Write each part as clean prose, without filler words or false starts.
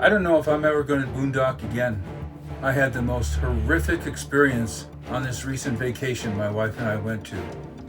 I don't know if I'm ever going to boondock again. I had the most horrific experience on this recent vacation my wife and I went to.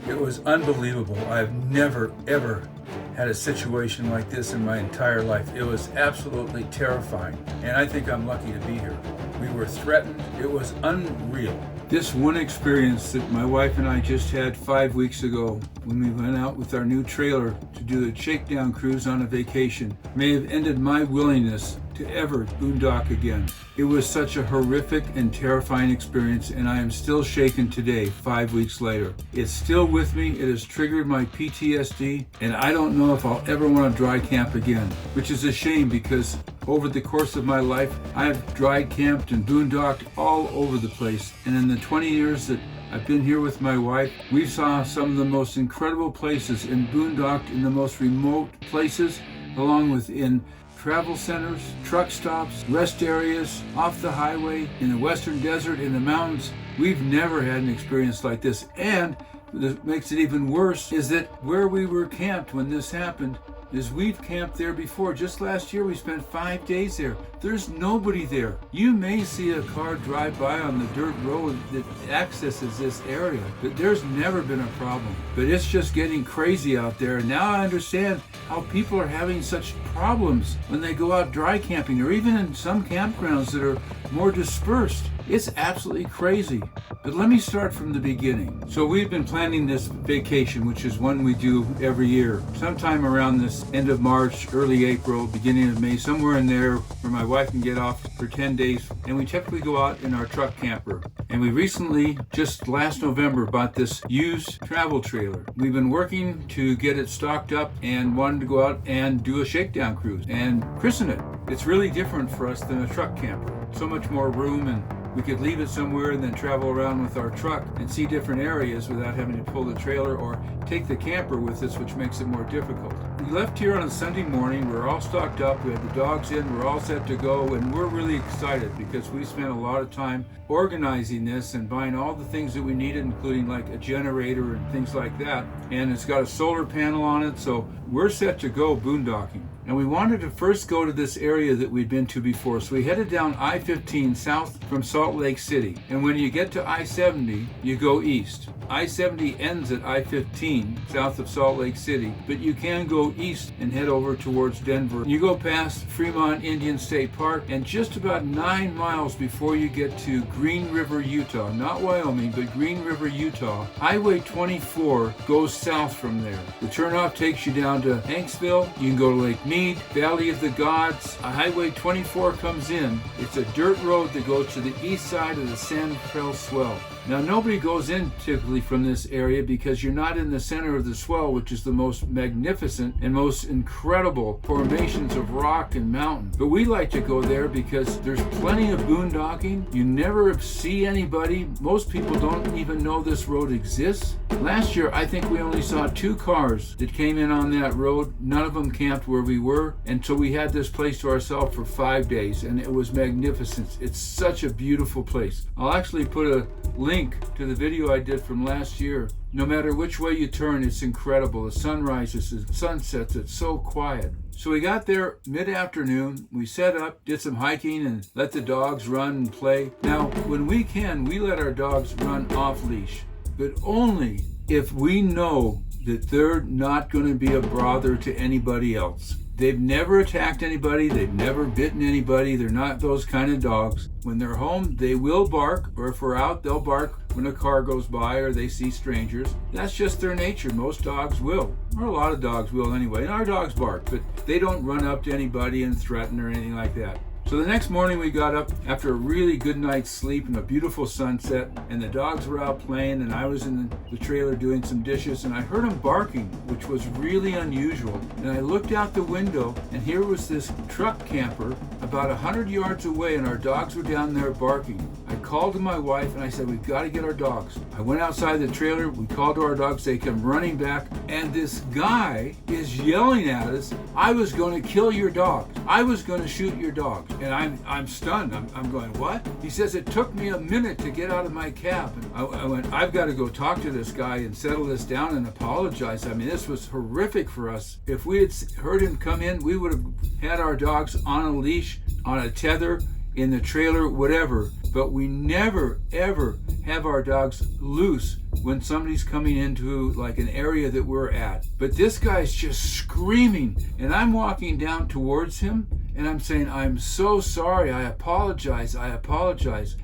It was unbelievable. I've never, ever had a situation like this in my entire life. It was absolutely terrifying, and I think I'm lucky to be here. We were threatened. It was unreal. This one experience that my wife and I just had 5 weeks ago when we went out with our new trailer to do the shakedown cruise on a vacation may have ended my willingness to ever boondock again. It was such a horrific and terrifying experience, and I am still shaken today, 5 weeks later. It's still with me. It has triggered my PTSD, and I don't know if I'll ever want to dry camp again, which is a shame because over the course of my life, I've dry camped and boondocked all over the place. And in the 20 years that I've been here with my wife, we saw some of the most incredible places and boondocked in the most remote places, along with in travel centers, truck stops, rest areas, off the highway, in the western desert, in the mountains. We've never had an experience like this. And what makes it even worse is that where we were camped when this happened is we've camped there before. Just last year we spent 5 days there. There's nobody there. You may see a car drive by on the dirt road that accesses this area, but there's never been a problem. But it's just getting crazy out there. And now I understand how people are having such problems when they go out dry camping, or even in some campgrounds that are more dispersed. It's absolutely crazy. But let me start from the beginning. So we've been planning this vacation, which is one we do every year, sometime around this end of March, early April, beginning of May, somewhere in there where my wife can get off for 10 days. And we typically go out in our truck camper. And we recently, just last November, bought this used travel trailer. We've been working to get it stocked up and wanted to go out and do a shakedown cruise and christen it. It's really different for us than a truck camper. So much more room, and we could leave it somewhere and then travel around with our truck and see different areas without having to pull the trailer or take the camper with us, which makes it more difficult. We left here on a Sunday morning. We're all stocked up. We had the dogs in. We're all set to go, and we're really excited because we spent a lot of time organizing this and buying all the things that we needed, including like a generator and things like that. And it's got a solar panel on it, so we're set to go boondocking. And we wanted to first go to this area that we'd been to before. So we headed down I-15 south from Salt Lake City. And when you get to I-70, you go east. I-70 ends at I-15 south of Salt Lake City, but you can go east and head over towards Denver. You go past Fremont Indian State Park, and just about 9 miles before you get to Green River, Utah, not Wyoming, but Green River, Utah, Highway 24 goes south from there. The turnoff takes you down to Hanksville. You can go to Lake Mead, Valley of the Gods. Highway 24 comes in. It's a dirt road that goes to the east side of the San Rafael Swell. Now, nobody goes in typically from this area because you're not in the center of the swell, which is the most magnificent and most incredible formations of rock and mountain. But we like to go there because there's plenty of boondocking. You never see anybody. Most people don't even know this road exists. Last year, I think we only saw 2 cars that came in on that road. None of them camped where we were. And so we had this place to ourselves for 5 days, and it was magnificent. It's such a beautiful place. I'll actually put a link to the video I did from last year. No matter which way you turn, it's incredible. The sunrises, the sunsets, it's so quiet. So we got there mid-afternoon. We set up, did some hiking, and let the dogs run and play. Now, when we can, we let our dogs run off leash, but only if we know that they're not going to be a bother to anybody else. They've never attacked anybody. They've never bitten anybody. They're not those kind of dogs. When they're home, they will bark, or if we're out, they'll bark when a car goes by or they see strangers. That's just their nature. Most dogs will, or a lot of dogs will anyway. And our dogs bark, but they don't run up to anybody and threaten or anything like that. So the next morning we got up after a really good night's sleep and a beautiful sunset, and the dogs were out playing, and I was in the trailer doing some dishes, and I heard them barking, which was really unusual. And I looked out the window, and here was this truck camper about 100 yards away, and our dogs were down there barking. I called to my wife and I said, we've got to get our dogs. I went outside the trailer, we called to our dogs, they come running back, and this guy is yelling at us, I was going to kill your dogs. I was going to shoot your dogs. And I'm stunned. I'm going, what? He says, it took me a minute to get out of my cab. And I went, I've got to go talk to this guy and settle this down and apologize. I mean, this was horrific for us. If we had heard him come in, we would have had our dogs on a leash, on a tether, in the trailer, whatever. But we never, ever have our dogs loose when somebody's coming into like an area that we're at. But this guy's just screaming, and I'm walking down towards him, and I'm saying, I'm so sorry, I apologize.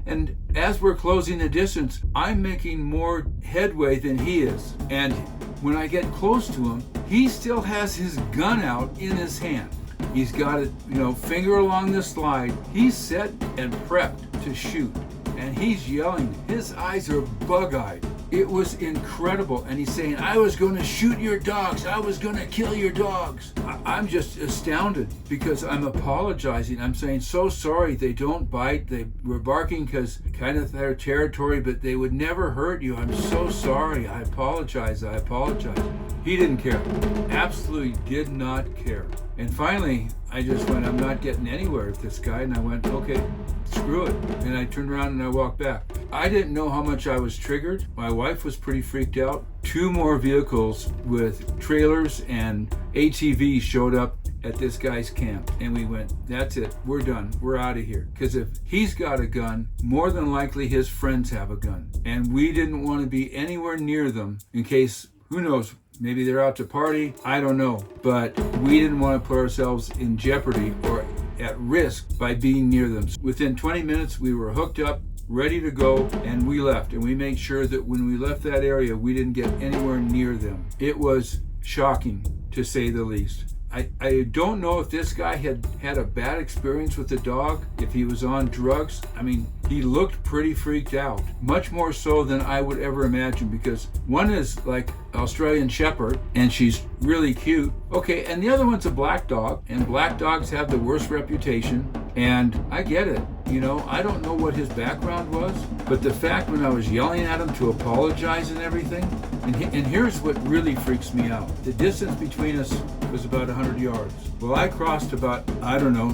And as we're closing the distance, I'm making more headway than he is. And when I get close to him, he still has his gun out in his hand. He's got it, finger along the slide. He's set and prepped to shoot. And he's yelling. His eyes are bug-eyed. It was incredible. And he's saying, I was going to shoot your dogs. I was going to kill your dogs. I'm just astounded because I'm apologizing. I'm saying, so sorry. They don't bite. They were barking because kind of their territory, but they would never hurt you. I'm so sorry. I apologize. He didn't care. Absolutely did not care. And finally, I just went, I'm not getting anywhere with this guy. And I went, okay, screw it. And I turned around and I walked back. I didn't know how much I was triggered. My wife was pretty freaked out. 2 more vehicles with trailers and ATVs showed up at this guy's camp. And we went, that's it. We're done. We're out of here. Because if he's got a gun, more than likely his friends have a gun. And we didn't want to be anywhere near them in case, who knows, maybe they're out to party. I don't know. But we didn't want to put ourselves in jeopardy or at risk by being near them. Within 20 minutes, we were hooked up, ready to go, and we left. And we made sure that when we left that area, we didn't get anywhere near them. It was shocking, to say the least. I don't know if this guy had a bad experience with the dog, if he was on drugs. I mean, he looked pretty freaked out, much more so than I would ever imagine, because one is like Australian Shepherd, and she's really cute. Okay, and the other one's a black dog, and black dogs have the worst reputation, and I get it. I don't know what his background was, but the fact when I was yelling at him to apologize and everything, and here's what really freaks me out. The distance between us was about 100 yards. Well, I crossed about,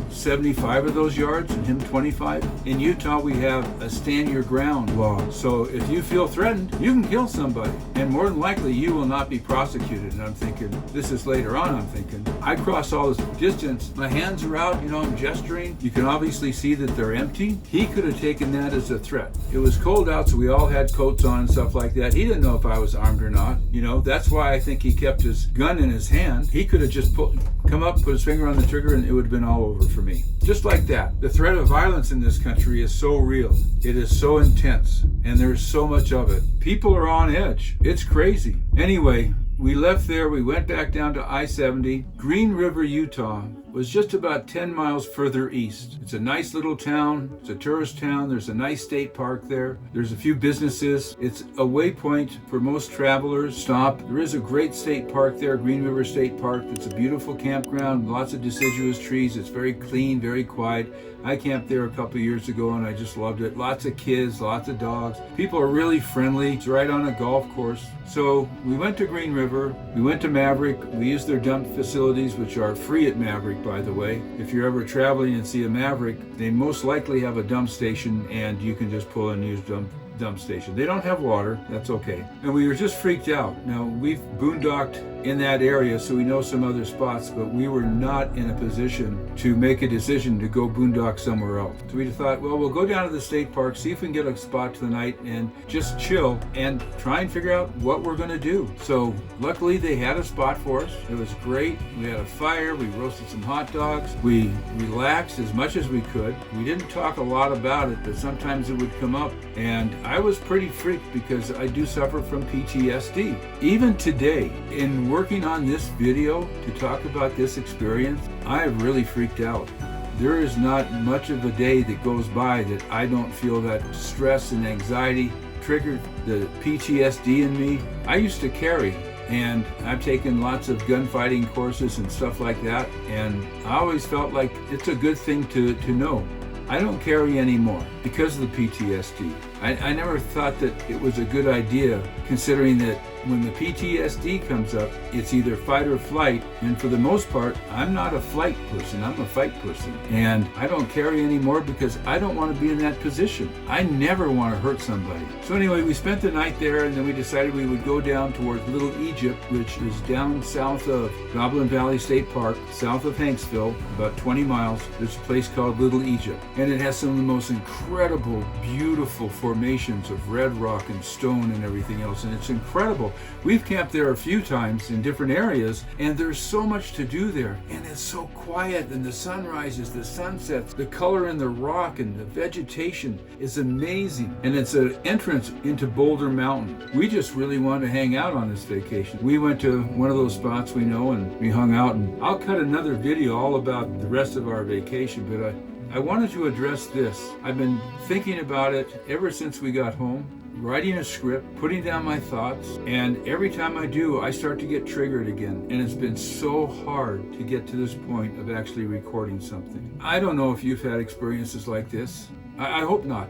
75 of those yards, and him 25. In Utah, we have a stand your ground law. So if you feel threatened, you can kill somebody. And more than likely, you will not be prosecuted. And I'm thinking, this is later on, I'm thinking, I crossed all this distance. My hands are out, I'm gesturing. You can obviously see that they're empty. He could have taken that as a threat. It was cold out, so we all had coats on and stuff like that. He didn't know if I was armed or not. That's why I think he kept his gun in his hand. He could have just come up, put his finger on the trigger, and it would have been all over for me. Just like that. The threat of violence in this country is so real. It is so intense, and there's so much of it. People are on edge. It's crazy. Anyway, we left there. We went back down to I-70. Green River, Utah was just about 10 miles further east. It's a nice little town. It's a tourist town. There's a nice state park there. There's a few businesses. It's a waypoint for most travelers. Stop. There is a great state park there, Green River State Park. It's a beautiful campground, lots of deciduous trees. It's very clean, very quiet. I camped there a couple of years ago and I just loved it. Lots of kids, lots of dogs. People are really friendly. It's right on a golf course. So we went to Green River. We went to Maverick. We used their dump facilities, which are free at Maverick, by the way. If you're ever traveling and see a Maverick, they most likely have a dump station and you can just pull and use dump station. They don't have water, that's okay. And we were just freaked out. Now, we've boondocked in that area, so we know some other spots, but we were not in a position to make a decision to go boondock somewhere else. So we thought, well, we'll go down to the state park, see if we can get a spot for the night and just chill and try and figure out what we're gonna do. So luckily they had a spot for us. It was great. We had a fire, we roasted some hot dogs, we relaxed as much as we could. We didn't talk a lot about it, but sometimes it would come up, and I was pretty freaked because I do suffer from PTSD. Even today, in working on this video to talk about this experience, I have really freaked out. There is not much of a day that goes by that I don't feel that stress and anxiety triggered the PTSD in me. I used to carry, and I've taken lots of gunfighting courses and stuff like that, and I always felt like it's a good thing to know. I don't carry anymore because of the PTSD. I never thought that it was a good idea, considering that when the PTSD comes up, it's either fight or flight. And for the most part, I'm not a flight person, I'm a fight person. And I don't carry anymore because I don't want to be in that position. I never want to hurt somebody. So anyway, we spent the night there, and then we decided we would go down towards Little Egypt, which is down south of Goblin Valley State Park, south of Hanksville, about 20 miles. There's a place called Little Egypt. And it has some of the most incredible, beautiful formations of red rock and stone and everything else. And it's incredible. We've camped there a few times in different areas, and there's so much to do there. And it's so quiet, and the sunrises, the sunsets, the color in the rock and the vegetation is amazing. And it's an entrance into Boulder Mountain. We just really wanted to hang out on this vacation. We went to one of those spots we know, and we hung out. And I'll cut another video all about the rest of our vacation, but I wanted to address this. I've been thinking about it ever since we got home, writing a script, putting down my thoughts, and every time I do, I start to get triggered again. And it's been so hard to get to this point of actually recording something. I don't know if you've had experiences like this. I hope not.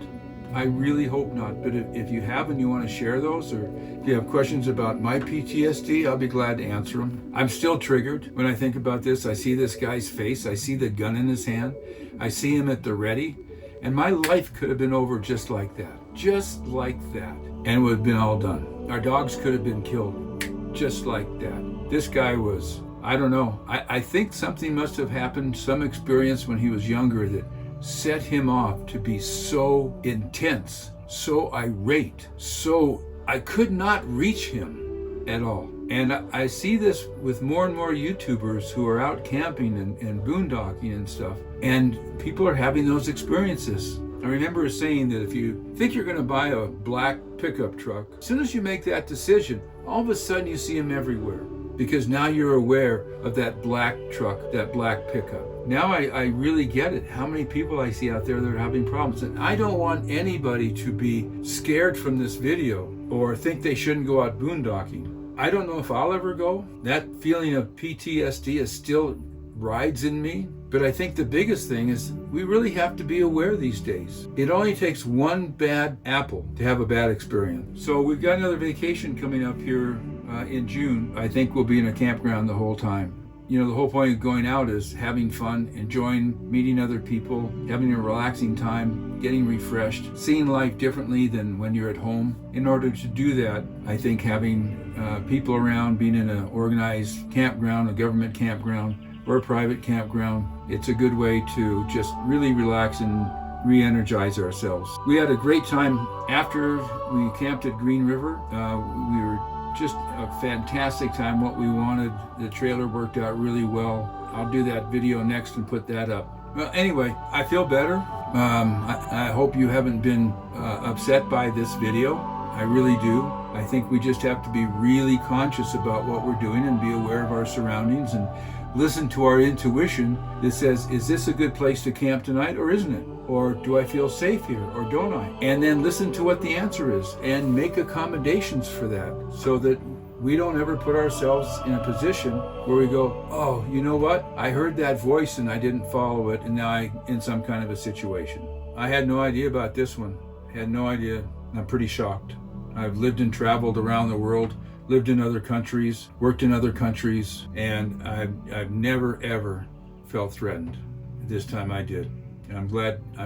I really hope not. But if you have and you want to share those, or if you have questions about my PTSD, I'll be glad to answer them. I'm still triggered when I think about this. I see this guy's face. I see the gun in his hand. I see him at the ready. And my life could have been over just like that. Just like that. And it would have been all done. Our dogs could have been killed just like that. This guy was, I don't know. I think something must have happened, some experience when he was younger that set him off to be so intense, so irate, so I could not reach him at all. And I see this with more and more YouTubers who are out camping and boondocking and stuff, and people are having those experiences. I remember saying that if you think you're going to buy a black pickup truck, as soon as you make that decision, all of a sudden you see them everywhere, because now you're aware of that black truck, that black pickup. Now I really get it, how many people I see out there that are having problems. And I don't want anybody to be scared from this video or think they shouldn't go out boondocking. I don't know if I'll ever go. That feeling of PTSD is still rides in me. But I think the biggest thing is we really have to be aware these days. It only takes one bad apple to have a bad experience. So we've got another vacation coming up here in June. I think we'll be in a campground the whole time. You know, the whole point of going out is having fun, enjoying meeting other people, having a relaxing time, getting refreshed, seeing life differently than when you're at home. In order to do that, I think having people around, being in an organized campground, a government campground, or a private campground, it's a good way to just really relax and re-energize ourselves. We had a great time after we camped at Green River. We were just a fantastic time, what we wanted. The trailer worked out really well. I'll do that video next and put that up. Well, anyway, I feel better. I hope you haven't been upset by this video. I really do. I think we just have to be really conscious about what we're doing and be aware of our surroundings and listen to our intuition that says, is this a good place to camp tonight or isn't it? Or do I feel safe here or don't I? And then listen to what the answer is and make accommodations for that so that we don't ever put ourselves in a position where we go, oh, you know what? I heard that voice and I didn't follow it, and now I'm in some kind of a situation. I had no idea about this one. Had no idea. I'm pretty shocked. I've lived and traveled around the world, lived in other countries, worked in other countries, and I've never ever felt threatened. This time I did. And I'm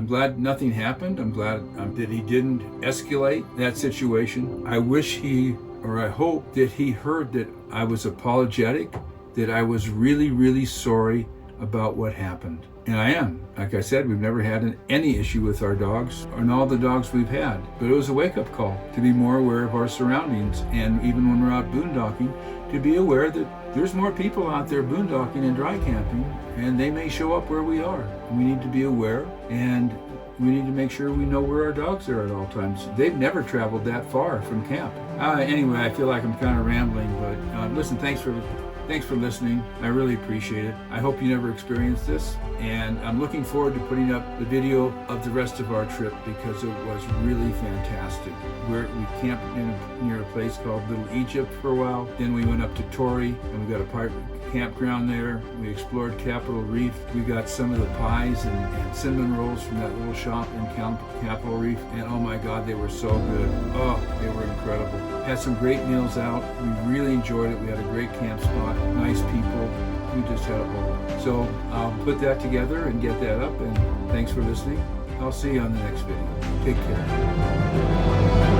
glad nothing happened. I'm glad that he didn't escalate that situation. I hope that he heard that I was apologetic, that I was really, really sorry about what happened. And I am. Like I said, we've never had any issue with our dogs and all the dogs we've had. But it was a wake-up call to be more aware of our surroundings. And even when we're out boondocking, to be aware that there's more people out there boondocking and dry camping, and they may show up where we are. We need to be aware, and we need to make sure we know where our dogs are at all times. They've never traveled that far from camp. Anyway, I feel like I'm kind of rambling, but listen, thanks for listening. I really appreciate it. I hope you never experienced this, and I'm looking forward to putting up the video of the rest of our trip because it was really fantastic. We camped near a place called Little Egypt for a while. Then we went up to Torrey, and we got a campground there. We explored Capitol Reef. We got some of the pies and cinnamon rolls from that little shop in Capitol Reef, and oh my God, they were so good. Oh, they were incredible. Had some great meals out. We really enjoyed it. We had a great camp spot, nice people. We just had a ball. So I'll put that together and get that up, and thanks for listening. I'll see you on the next video. Take care.